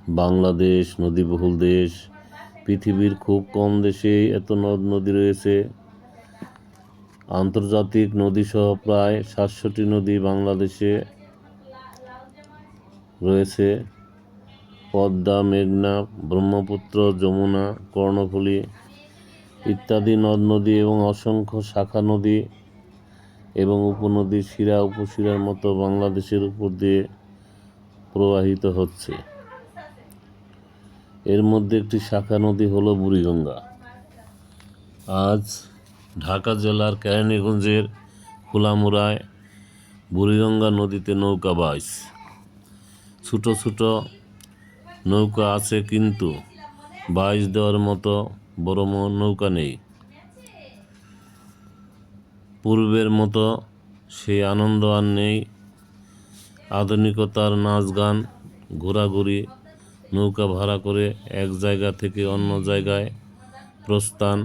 বাংলাদেশ নদীবহুল দেশ। পৃথিবীর খুব কম দেশেই এত নদ নদী রয়েছে। আন্তর্জাতিক নদীসহ প্রায় 700টি নদী বাংলাদেশে রয়েছে। পদ্মা, মেঘনা, ব্রহ্মপুত্র, যমুনা, কর্ণফুলী ইত্যাদি নদ নদী এবং অসংখ্য শাখা নদী এবং উপনদী শিরা উপশিরার মতো বাংলাদেশের উপর দিয়ে প্রবাহিত হচ্ছে। এর মধ্যে একটি শাখা নদী হলো বুড়িগঙ্গা। আজ ঢাকা জেলার কেরানীগঞ্জের কুলামুড়ায় বুড়িগঙ্গা নদীতে নৌকা বাইচ। ছোট ছোট নৌকা আছে, কিন্তু বাইচ দেওয়ার মতো বড় নৌকা নেই। পূর্বের মতো সেই আনন্দ আর নেই। আধুনিকতার নাচ গান, ঘোরাঘুরি, নৌকা ভাড়া করে এক জায়গা থেকে অন্য জায়গায় প্রস্থান,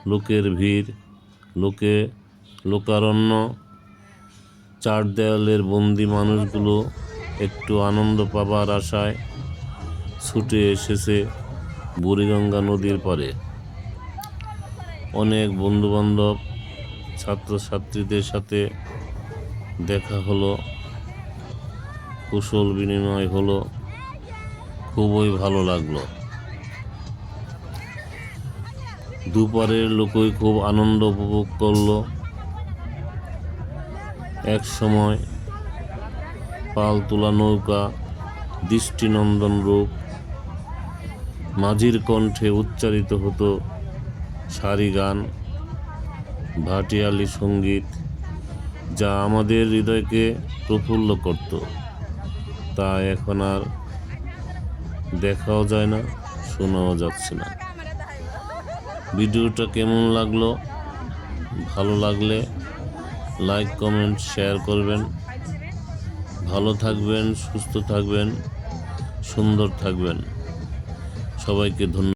লোকের ভিড়, লোকারণ্য, চার দেয়ালের বন্দি মানুষগুলো একটু আনন্দ পাবার আশায় ছুটে এসেছে বুড়িগঙ্গা নদীর পাড়ে। অনেক বন্ধুবান্ধব, ছাত্রছাত্রীদের সাথে দেখা হলো, কুশল বিনিময় হলো, খুবই ভালো লাগলো। দুপারের লোকই খুব আনন্দ উপভোগ করলো। এক সময় পাল তোলা নৌকা, দৃষ্টিনন্দন রূপ, মাঝির কণ্ঠে উচ্চারিত হতো সারি গান, ভাটিয়ালি সঙ্গীত, যা আমাদের হৃদয়কে প্রফুল্ল করত। তা এখন আর দেখাও যায় না, শোনাও যাচ্ছে না। ভিডিওটা কেমন লাগলো? ভালো লাগলে লাইক, কমেন্ট, শেয়ার করবেন। ভালো থাকবেন, সুস্থ থাকবেন, সুন্দর থাকবেন। সবাইকে ধন্যবাদ।